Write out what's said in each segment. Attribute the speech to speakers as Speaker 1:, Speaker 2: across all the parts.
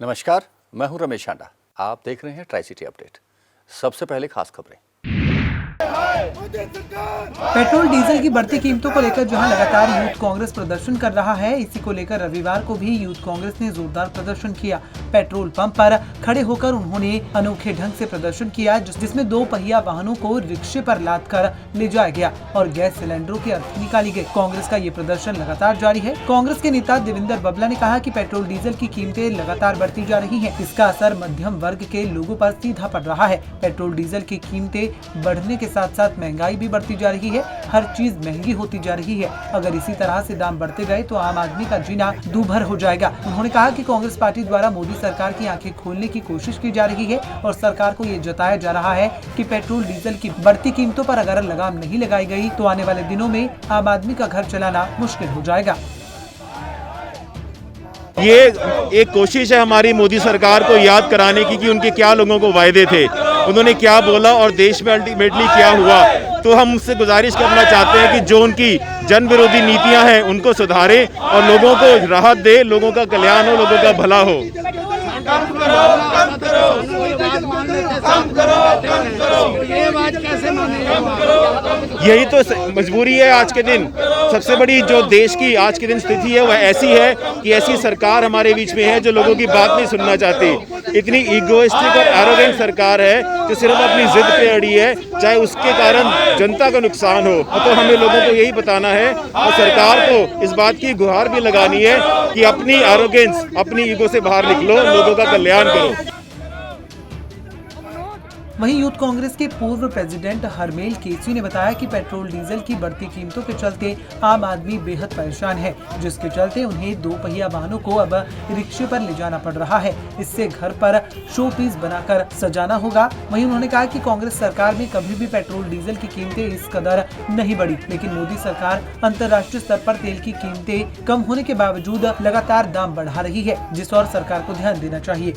Speaker 1: नमस्कार, मैं हूं रमेश आंडा। आप देख रहे हैं ट्राई सिटी अपडेट। सबसे पहले खास खबरें।
Speaker 2: पेट्रोल डीजल की बढ़ती कीमतों को लेकर जहां लगातार यूथ कांग्रेस प्रदर्शन कर रहा है, इसी को लेकर रविवार को भी यूथ कांग्रेस ने जोरदार प्रदर्शन किया। पेट्रोल पंप पर खड़े होकर उन्होंने अनोखे ढंग से प्रदर्शन किया, जिसमें 2 पहिया वाहनों को रिक्शे पर लाद कर ले जाया गया और गैस सिलेंडरों की अर्थी निकाली गई। कांग्रेस का ये प्रदर्शन लगातार जारी है। कांग्रेस के नेता देवेंद्र बबला ने कहा कि पेट्रोल डीजल की कीमतें लगातार बढ़ती जा रही है। इसका असर मध्यम वर्ग के लोगों पर सीधा पड़ रहा है। पेट्रोल डीजल की कीमतें बढ़ने के साथ साथ महंगाई भी बढ़ती जा रही है। हर चीज महंगी होती जा रही है। अगर इसी तरह से दाम बढ़ते गए तो आम आदमी का जीना दूभर हो जाएगा। उन्होंने कहा कि कांग्रेस पार्टी द्वारा मोदी सरकार की आंखें खोलने की कोशिश की जा रही है और सरकार को ये जताया जा रहा है कि पेट्रोल डीजल की बढ़ती कीमतों पर अगर लगाम नहीं लगाई गई तो आने वाले दिनों में आम आदमी का घर चलाना मुश्किल हो जाएगा।
Speaker 3: ये एक कोशिश है हमारी मोदी सरकार को याद कराने की कि उनके क्या लोगों को वायदे थे, उन्होंने क्या बोला और देश में अल्टीमेटली क्या हुआ। तो हम उससे गुजारिश करना चाहते हैं कि जो उनकी जन विरोधी नीतियां हैं उनको सुधारें और लोगों को राहत दे, लोगों का कल्याण हो, लोगों का भला हो। यही तो मजबूरी है आज के दिन। सबसे बड़ी जो देश की आज के दिन स्थिति है वह ऐसी है कि ऐसी सरकार हमारे बीच में है जो लोगों की बात नहीं सुनना चाहती। इतनी ईगोइस्टिक और एरोगेंट सरकार है जो सिर्फ अपनी जिद पे अड़ी है, चाहे उसके कारण जनता का नुकसान हो। तो हमें लोगों को यही बताना है और सरकार को इस बात की गुहार भी लगानी है कि अपनी एरोगेंस, अपनी ईगो से बाहर निकलो, लोगों का कल्याण करो।
Speaker 2: वहीं यूथ कांग्रेस के पूर्व प्रेसिडेंट हरमेल केसी ने बताया कि पेट्रोल डीजल की बढ़ती कीमतों के चलते आम आदमी बेहद परेशान है, जिसके चलते उन्हें 2 पहिया वाहनों को अब रिक्शे पर ले जाना पड़ रहा है। इससे घर पर शो पीस बनाकर सजाना होगा। वहीं उन्होंने कहा कि कांग्रेस सरकार में कभी भी पेट्रोल डीजल की कीमतें इस कदर नहीं बढ़ी, लेकिन मोदी सरकार अंतर्राष्ट्रीय स्तर पर तेल की कीमतें कम होने के बावजूद लगातार दाम बढ़ा रही है, जिस और सरकार को ध्यान देना चाहिए।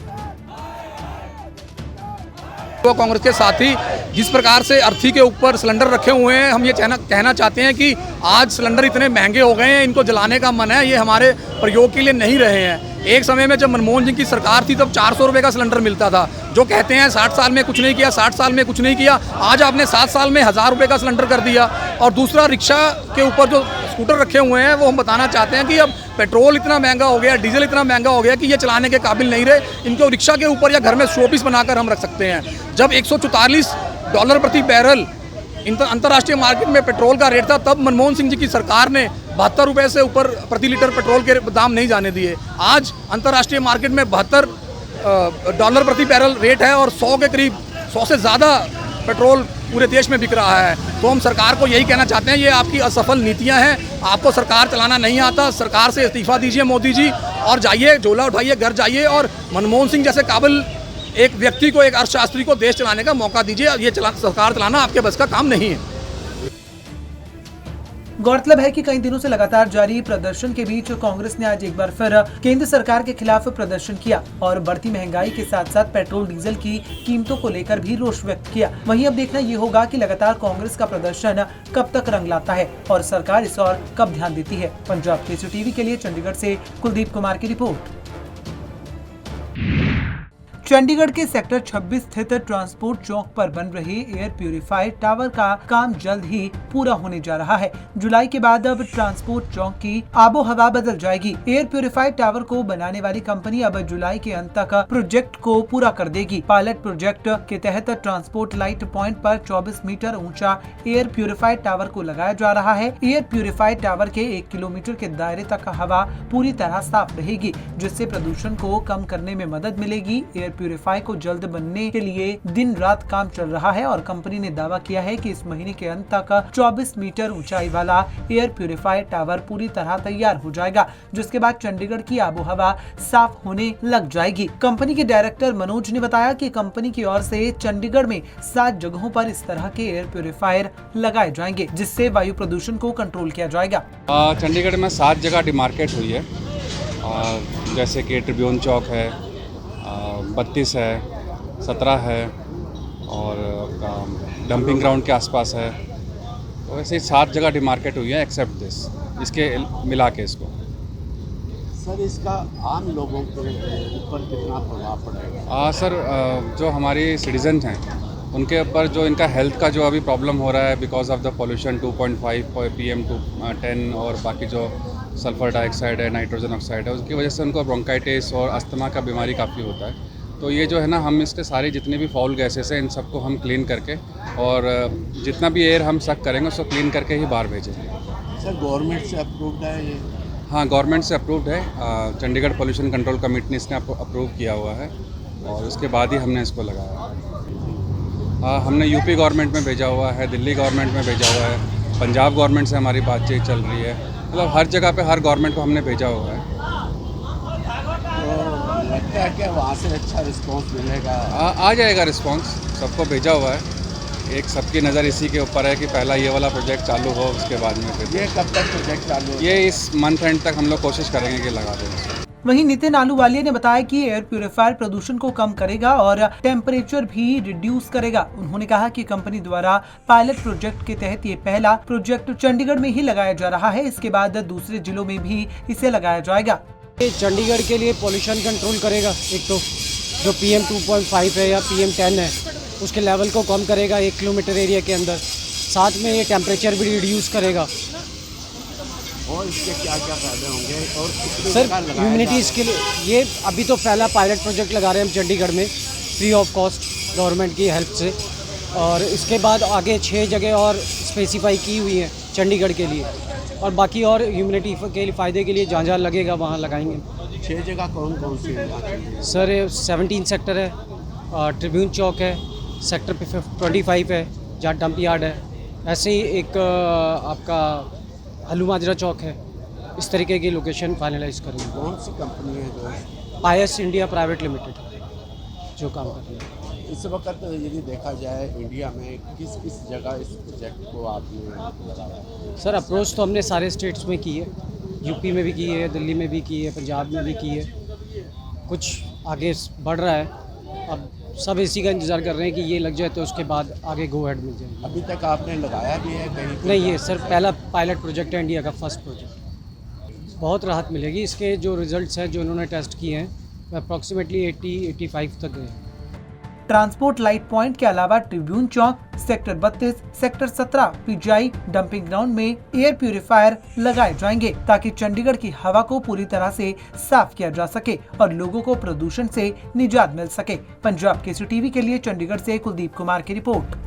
Speaker 4: तो कांग्रेस के साथी जिस प्रकार से अर्थी के ऊपर सिलेंडर रखे हुए हैं, हम ये कहना चाहते हैं कि आज सिलेंडर इतने महंगे हो गए हैं, इनको जलाने का मन है, ये हमारे प्रयोग के लिए नहीं रहे हैं। एक समय में जब मनमोहन सिंह की सरकार थी तब 400 रुपये का सिलेंडर मिलता था। जो कहते हैं 60 साल में कुछ नहीं किया, 60 साल में कुछ नहीं किया, आज आपने 7 साल में 1000 रुपये का सिलेंडर कर दिया। और दूसरा, रिक्शा के ऊपर जो स्कूटर रखे हुए हैं वो हम बताना चाहते हैं कि अब पेट्रोल इतना महंगा हो गया, डीजल इतना महंगा हो गया कि ये चलाने के काबिल नहीं रहे। इनको रिक्शा के ऊपर या घर में शोपीस बनाकर हम रख सकते हैं। जब $144 प्रति बैरल अंतर्राष्ट्रीय मार्केट में पेट्रोल का रेट था, तब मनमोहन सिंह जी की सरकार ने 72 रुपये से ऊपर प्रति लीटर पेट्रोल के दाम नहीं जाने दिए। आज अंतर्राष्ट्रीय मार्केट में $72 प्रति बैरल रेट है और 100 के करीब, 100 से ज़्यादा पेट्रोल पूरे देश में बिक रहा है। तो हम सरकार को यही कहना चाहते हैं, ये आपकी असफल नीतियां हैं, आपको सरकार चलाना नहीं आता। सरकार से इस्तीफा दीजिए मोदी जी और जाइए, झोला उठाइए, घर जाइए और मनमोहन सिंह जैसे काबिल एक व्यक्ति को, एक अर्थशास्त्री को देश चलाने का मौका दीजिए। ये सरकार चलाना आपके बस का काम नहीं है।
Speaker 2: गौरतलब है कि कई दिनों से लगातार जारी प्रदर्शन के बीच कांग्रेस ने आज एक बार फिर केंद्र सरकार के खिलाफ प्रदर्शन किया और बढ़ती महंगाई के साथ साथ पेट्रोल डीजल की कीमतों को लेकर भी रोष व्यक्त किया। वहीं अब देखना ये होगा कि लगातार कांग्रेस का प्रदर्शन कब तक रंग लाता है और सरकार इस और कब ध्यान देती है। पंजाब केसरी टीवी के लिए चंडीगढ़ से कुलदीप कुमार की रिपोर्ट। चंडीगढ़ के सेक्टर 26 स्थित ट्रांसपोर्ट चौक पर बन रहे एयर प्यूरिफायर टावर का काम जल्द ही पूरा होने जा रहा है। जुलाई के बाद अब ट्रांसपोर्ट चौक की आबो हवा बदल जाएगी। एयर प्यूरिफायर टावर को बनाने वाली कंपनी अब जुलाई के अंत तक प्रोजेक्ट को पूरा कर देगी। पायलट प्रोजेक्ट के तहत ट्रांसपोर्ट लाइट पॉइंट पर 24 मीटर ऊंचा एयर प्यूरिफायर टावर को लगाया जा रहा है। एयर प्यूरिफायर टावर के 1 किलोमीटर के दायरे तक हवा पूरी तरह साफ रहेगी, जिससे प्रदूषण को कम करने में मदद मिलेगी। एयर प्यूरिफायर को जल्द बनने के लिए दिन रात काम चल रहा है और कंपनी ने दावा किया है कि इस महीने के अंत तक 24 मीटर ऊंचाई वाला एयर प्यूरिफायर टावर पूरी तरह तैयार हो जाएगा, जिसके बाद चंडीगढ़ की आबोहवा साफ होने लग जाएगी। कंपनी के डायरेक्टर मनोज ने बताया कि कंपनी की ओर से चंडीगढ़ में 7 जगहों पर इस तरह के एयर प्यूरिफायर लगाए जाएंगे, जिससे वायु प्रदूषण को कंट्रोल किया जाएगा।
Speaker 5: चंडीगढ़ में 7 जगह डिमार्केट हुई है, जैसे कि ट्रिब्यून चौक है, 32 है, 17 है और डंपिंग ग्राउंड के आसपास है। तो वैसे 7 जगह डिमार्केट हुई है एक्सेप्ट दिस, इसके मिला के इसको
Speaker 6: सर इसका आम लोगों के ऊपर कितना प्रभाव पड़ेगा?
Speaker 5: सर जो हमारी सिटीजन हैं उनके ऊपर जो इनका हेल्थ का जो अभी प्रॉब्लम हो रहा है because of the pollution 2.5 PM to 10 और बाकी जो सल्फर डाइऑक्साइड है, नाइट्रोजन ऑक्साइड है, उसकी वजह से उनको ब्रोंकाइटिस और अस्थमा का बीमारी काफ़ी होता है। तो ये जो है ना, हम इसके सारे जितने भी फाउल गैसेस हैं इन सबको हम क्लीन करके और जितना भी एयर हम सक करेंगे उसको क्लीन करके ही बाहर भेजेंगे।
Speaker 6: सर गवर्नमेंट से अप्रूव्ड है ये?
Speaker 5: हाँ, गवर्नमेंट से अप्रूव्ड है। चंडीगढ़ पोल्यूशन कंट्रोल कमेटी ने इसने अप्रूव किया हुआ है और उसके बाद ही हमने इसको लगाया है। हमने यूपी गवर्नमेंट में भेजा हुआ है, दिल्ली गवर्नमेंट में भेजा हुआ है, पंजाब गवर्नमेंट से हमारी बातचीत चल रही है। मतलब हर जगह पे हर गवर्नमेंट को हमने भेजा हुआ है।
Speaker 6: तो लगता है कि वहाँ से अच्छा रिस्पांस मिलेगा?
Speaker 5: आ जाएगा रिस्पांस, सबको भेजा हुआ है। एक सबकी नज़र इसी के ऊपर है कि पहला ये वाला प्रोजेक्ट चालू हो, उसके बाद में फिर
Speaker 6: ये कब तक प्रोजेक्ट चालू होगा?
Speaker 5: ये इस मंथ एंड तक हम लोग कोशिश करेंगे कि लगा दें।
Speaker 2: वहीं नितिन आलूवालिया ने बताया कि एयर प्यूरिफायर प्रदूषण को कम करेगा और टेम्परेचर भी रिड्यूस करेगा। उन्होंने कहा कि कंपनी द्वारा पायलट प्रोजेक्ट के तहत ये पहला प्रोजेक्ट चंडीगढ़ में ही लगाया जा रहा है। इसके बाद दूसरे जिलों में भी इसे लगाया जाएगा।
Speaker 7: ये चंडीगढ़ के लिए पोल्यूशन कंट्रोल करेगा। एक तो जो PM 2.5 है या PM 10 है उसके लेवल को कम करेगा 1 किलोमीटर एरिया के अंदर। साथ में ये टेम्परेचर भी रिड्यूस करेगा।
Speaker 6: और इसके क्या क्या फायदे होंगे और कितनी
Speaker 7: सर
Speaker 6: जगह लगाया जा
Speaker 7: ह्यूमैनिटीज़
Speaker 6: रहा
Speaker 7: के लिए ये अभी तो पहला पायलट प्रोजेक्ट लगा रहे हैं हम चंडीगढ़ में फ्री ऑफ कॉस्ट गवर्नमेंट की हेल्प से, और इसके बाद आगे 6 जगह और स्पेसिफाई की हुई हैं चंडीगढ़ के लिए, और बाकी और ह्यूमैनिटी के फ़ायदे के लिए जहाँ जहाँ लगेगा वहाँ लगाएंगे।
Speaker 6: है? 6 जगह कौन कौन सी है?
Speaker 7: सर 17 सेक्टर है, ट्रिब्यून चौक है, सेक्टर 25 है जहाँ डंप यार्ड है, ऐसे ही एक आपका हल्लू माजरा चौक है। इस तरीके की लोकेशन फाइनलाइज करेंगे।
Speaker 6: कौन सी कंपनी है जो
Speaker 7: पायस इंडिया प्राइवेट लिमिटेड जो काम कर रही है।
Speaker 6: इस वक्त यदि देखा जाए इंडिया में किस किस जगह इस प्रोजेक्ट को आपने लगाया?
Speaker 7: सर अप्रोच तो हमने सारे स्टेट्स में की है, यूपी में भी की है, दिल्ली में भी की है, पंजाब में भी की है, कुछ आगे बढ़ रहा है। अब सब इसी का इंतज़ार कर रहे हैं कि ये लग जाए तो उसके बाद आगे गो हेड मिल जाएगी।
Speaker 6: अभी तक आपने लगाया भी है कहीं पे?
Speaker 7: नहीं, ये सर पहला पायलट प्रोजेक्ट है इंडिया का, फर्स्ट प्रोजेक्ट। बहुत राहत मिलेगी। इसके जो रिजल्ट्स हैं जो इन्होंने टेस्ट किए हैं अप्रॉक्सीमेटली 80-85 तक गए।
Speaker 2: ट्रांसपोर्ट लाइट पॉइंट के अलावा ट्रिब्यून चौक, sector 32, sector 17, PGI dumping ground में एयर प्यूरिफायर लगाए जाएंगे ताकि चंडीगढ़ की हवा को पूरी तरह से साफ किया जा सके और लोगों को प्रदूषण से निजात मिल सके। पंजाब केसरी टीवी के लिए चंडीगढ़ से कुलदीप कुमार की रिपोर्ट।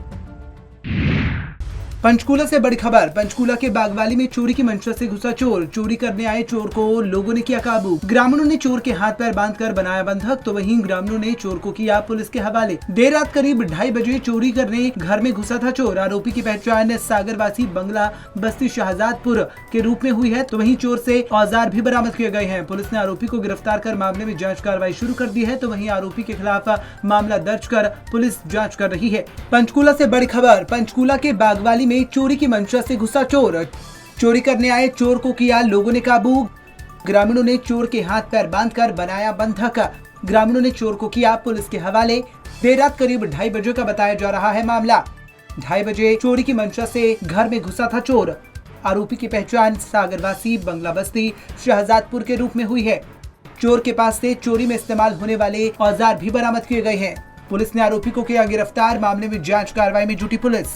Speaker 2: पंचकूला से बड़ी खबर। पंचकूला के बागवाली में चोरी की मंशा से घुसा चोर। चोरी करने आए चोर को लोगों ने किया काबू। ग्रामीणों ने चोर के हाथ पैर बांधकर बनाया बंधक, तो वहीं ग्रामीणों ने चोर को किया पुलिस के हवाले। देर रात करीब 2:30 बजे चोरी करने घर में घुसा था चोर। आरोपी की पहचान सागरवासी बंगला बस्ती शाहजादपुर के रूप में हुई है, तो वहीं चोर से औजार भी बरामद किए गए हैं। पुलिस ने आरोपी को गिरफ्तार कर मामले में जाँच कार्रवाई शुरू कर दी है, तो वहीं आरोपी के खिलाफ मामला दर्ज कर पुलिस जाँच कर रही है। पंचकूला से बड़ी खबर। पंचकूला के बागवाली में चोरी की मंशा से घुसा चोर। चोरी करने आए चोर को किया लोगों ने काबू। ग्रामीणों ने चोर के हाथ पैर बांधकर बनाया बंधक। ग्रामीणों ने चोर को किया पुलिस के हवाले। देर रात करीब 2:30 बजे का बताया जा रहा है मामला। 2:30 बजे चोरी की मंशा से घर में घुसा था चोर। आरोपी की पहचान सागरवासी बंगला बस्ती शाहजादपुर के रूप में हुई है। चोर के पास से चोरी में इस्तेमाल होने वाले औजार भी बरामद किए गए हैं। पुलिस ने आरोपी को किया गिरफ्तार। मामले में जांच कार्रवाई में जुटी पुलिस।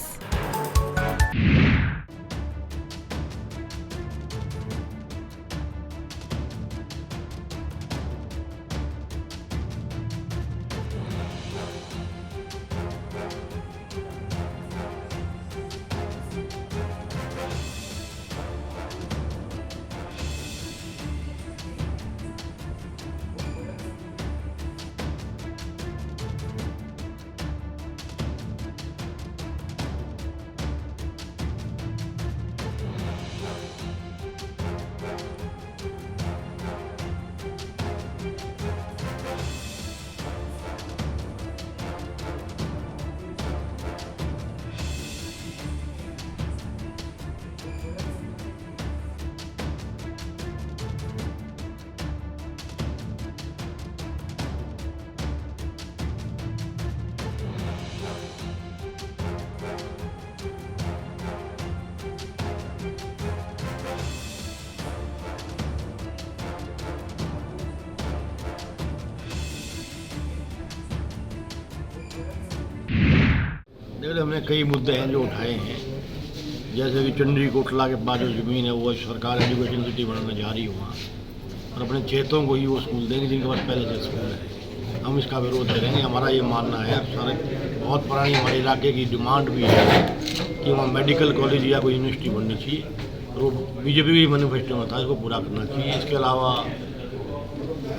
Speaker 8: देखिए हमने कई मुद्दे हैं जो उठाए हैं, जैसे कि चंडी कोटला के पास जो ज़मीन है वो सरकार एजुकेशन सिटी बनाने जा रही है वहाँ, और अपने चेतों को ही वो स्कूल देंगे जिनके पास पहले से स्कूल है। हम इसका विरोध करेंगे। हमारा ये मानना है, सारे बहुत पुरानी हमारे इलाके की डिमांड भी है कि वहाँ मेडिकल कॉलेज या कोई यूनिवर्सिटी बननी चाहिए, और वो बीजेपी भी मैनिफेस्टो में था, इसको पूरा करना चाहिए। इसके अलावा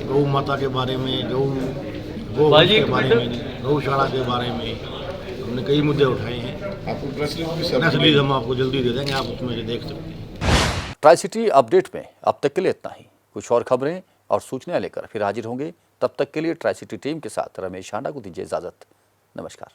Speaker 8: गौ माता के बारे में, गौ के बारे में, गौशाला के बारे में हमने कई मुद्दे उठाए हैं।
Speaker 9: आपको प्रेस
Speaker 8: रिलीज हम आपको जल्दी दे देंगे, आप उसमें से देख सकते हैं।
Speaker 1: ट्राई सिटी अपडेट में अब तक के लिए इतना ही। कुछ और खबरें और सूचनाएं लेकर फिर हाजिर होंगे। तब तक के लिए ट्राई सिटी टीम के साथ रमेश हांडा को दीजिए इजाजत। नमस्कार।